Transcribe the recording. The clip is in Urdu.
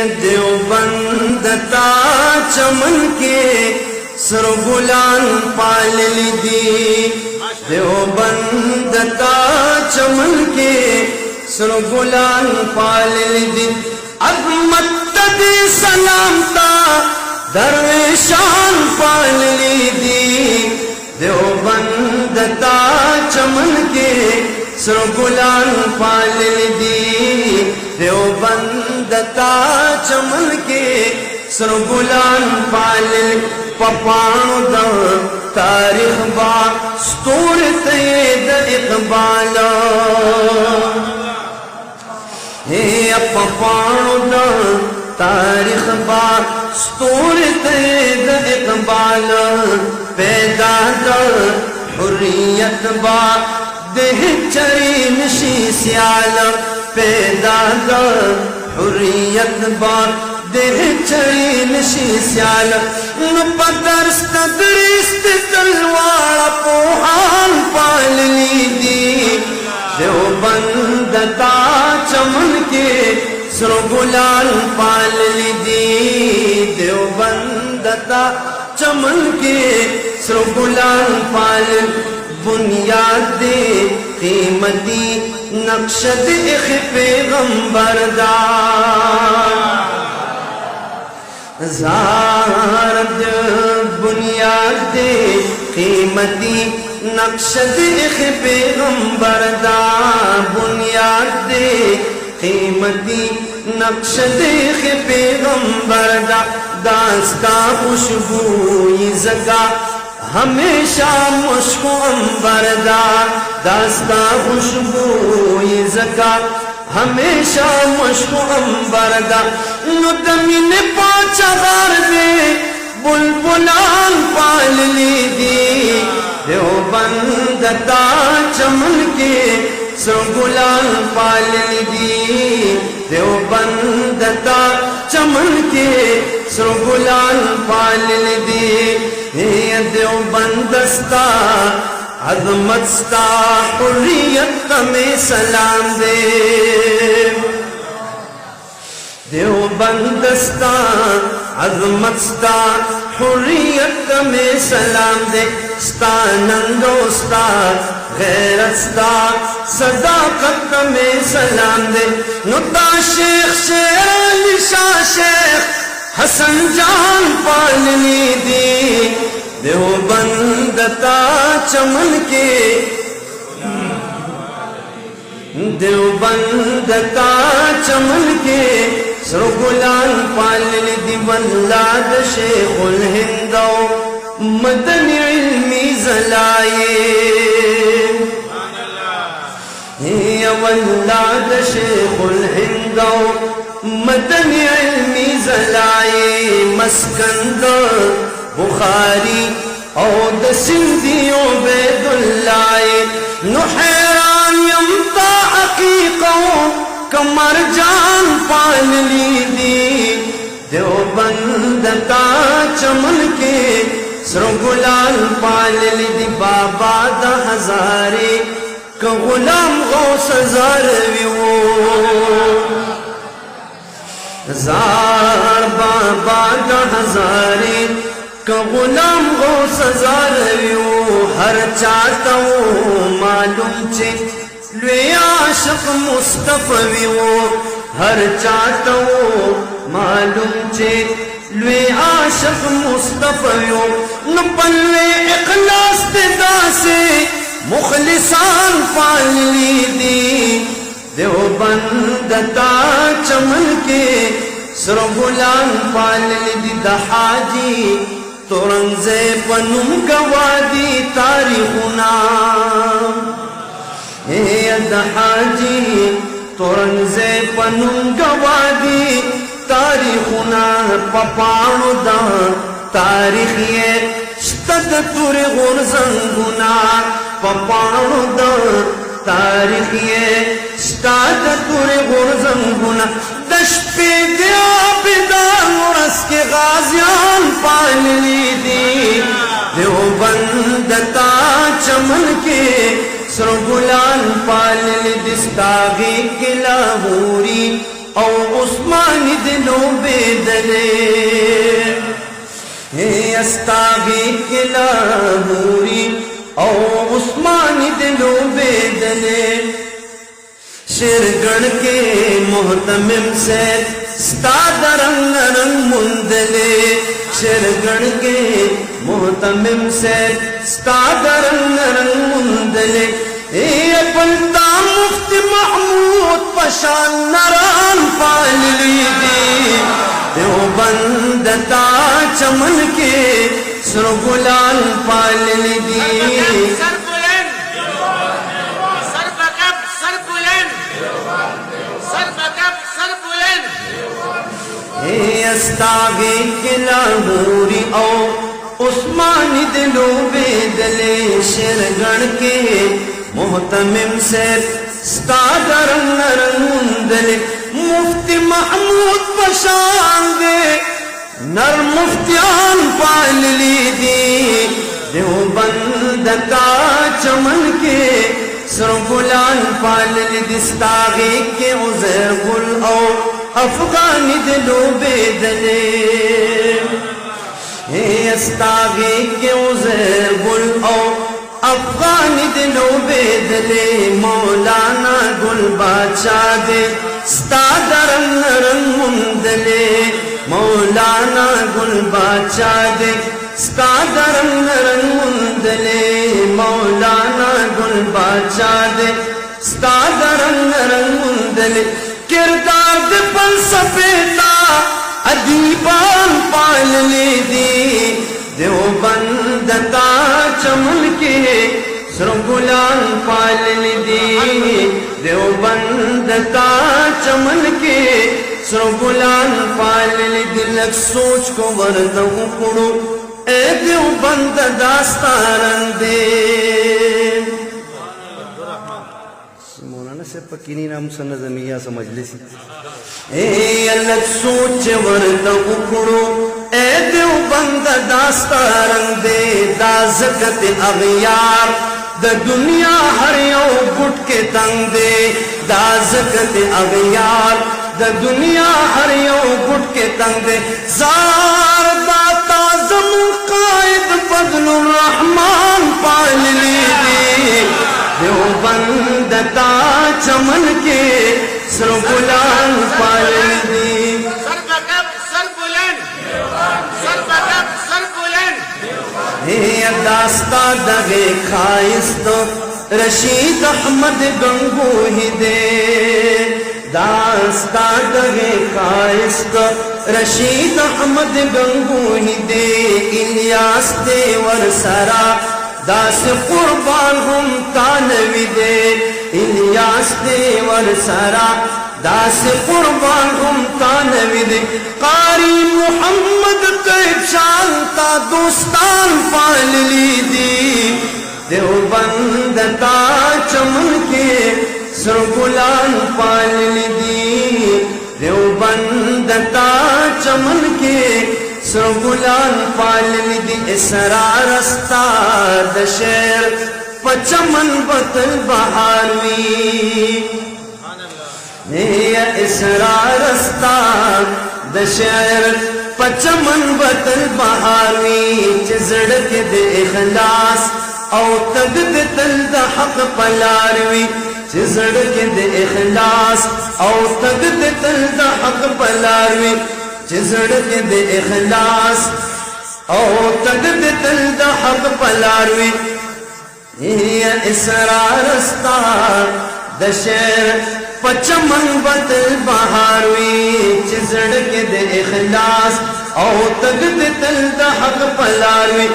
دیوبند تا چمن کے سر گلان پال دی دیوبند تا چمن کے سر گلان پال دی عظمت دی سلام تا درویشان پال دی دیوبند تا چمن کے سر گلان پال دی دیوبند تا چمن کے سر گلان پال پپانو دا تاریخ با ستور تید اقبال پپانو دا تاریخ با ستور تید اقبال پیدا دا حریت با دہ چری نشی سیال پیدا دا حریت با دہ چری نشی سیال نپدرست درست تلوار پوہان پال لی دی دیوبند تا چمن کے سر گلان پال لی دی دیوبند تا چمن کے سر گلان پال بنیاد دے قیمتی نقش دیکھ پیغمبر دا زارد بنیاد دے قیمتی نقش دیکھ پیغمبر دا بنیاد دے قیمتی نقش دیکھ پیغمبر دا داستا خوشبوئی زکا ہمیشہ مشک عنبر دا داستا خوشبوئی زکا ہمیشہ مشک عنبر دا نو دمین پاچا غار دے بلبلان پال لی دی دیوبند تا چمن کے سر گلان پال لی دی دیوبند تا چمن کے سر گلان پال لی دی دیوبند ستا عظمت ستا حریت میں سلام دے دیوبند ستا عظمت ستا حریت میں سلام دے ستا ننگو ستا غیرت ستا صداقت میں سلام دے نتا شیخ شیر علی شاہ شیخ حسن جان پال لی دی دیوبند تا چمن کے دیوبند تا چمن کے سر گلان پال لی دی ولاد شیخ الہند مدنی علمی زلائے ولاد شیخ الہند مدنی علمی زلائے مسکن دا بخاری او دا سندھی عبید اللہ نو حیران یمتا عقیقو کمر جان پال لی دی دیوبند تا چمن کے سر گلان پال لی دی بابا دا ہزارے کہ غلام غوث زارویو زار بابا دا ہزارے کہ غلام غوث زارویو ہر چاہتاو معلوم چھے لوی عاشق مصطفیو ہر چاہتاو معلوم چھے لوی عاشق مصطفیو نپلوے اخلاص دا سے مخلصان پال لی دی دیوبند تا چمن کے سر گلان پال لی دی دا حاجی تورنزے پنم گوادی تاریخنا دا حاجی تورنزے پنم گوادی تاریخنا پپانو دا تاریخیے شتد تور غرزنگنا پپانو دا تاریخیے شتد تور غرزنگنا دش پی دیا بیدار ورس کے غازیان پال لی دی دیوبند تا چمن کے سر گلان پال لی دستاغی کی لاہوری او عثمان دلو بیدلے استاغی کے لاہوری او عثمان دلو بیدلے شیرگڑھ کے محتمم سے ستاد رنگ رنگ مندلے شیرگڑھ کے محتمم سے ستاد رنگ رنگ مندلے پنتا مفتی محمود پشان نران پال لی دی دیوبندتا چمن کے سرگلال پال لی دی استاغی کے لاہوری او عثمان دلو بیدلے شیرگڑھ کے محتمم سے ستاد رنگ رنگ مندلے مفتی محمود پشان دے نر مفتیان پال لی دی دیوبندتا چمن کے سرگلان پال لی دی استاغی کے عزیر گل او افغانی دلو بیدلے استاغی کے عزیر گل او افغانی دلو بیدلے مولانا گل بادشاہ دے ستاد رنگ رنگ مندلے مولانا گل بادشاہ دے ستاد رنگ رنگ مندلے مولانا گل بادشاہ دے ستاد رنگ رنگ مندلے کردار دے فلسفے تا ادیبان پال لی دی دیوبندتا چمن کے سرگلان پال لی دی دیوبندتا چمن کے سرگلان پال لی دی لگ سوچ کو وردہ اکڑو اے دیوبند داستان دے مولانا سے پکینی نام سنظمیہ سمجھ لیسی اے اللہ سوچ وردہ اکڑو اے دیوبند داستان دے دا زکت اغیار دا دنیا ہر یو گٹ کے تنگ دے دا زکت اغیار دا دنیا ہر یو گٹ کے تنگ دے زار داتا زم قائد فضل الرحمن پال لی دی دیوبندتا چمن کے سرگلان پال لی دی داستا دغه خایست رشید احمد گنگوہی دے داستا دغه خایست رشید احمد گنگوہی دے الیاس دے ورسرا داس قربان ہم تانوی دے الیاس دے ورسرا داس قربان ہم تانوی دے قاری محمد طیب شانتا دوستان پال لی دی دیوبندتا چمن کے سرگلان پال لی دی دیوبندتا چمن کے سرگلان پال لی دی اسرار استاد شیر پچمن بطل بہاروی اسرار استاد دشیر پچمن بطل بہاروی چزڑک دے اخلاص او تگ دے تل دا حق پلاروی چزڑک دے اخلاص او تگ دے تل دا حق پلاروی چزڑک دے اخلاص او تگ دے تل دا حق پلاروی اسرار استاد دشیر پچمن بطل بہاروی چزڑک دے اخلاص او تگ دے تل دا حق پلاروی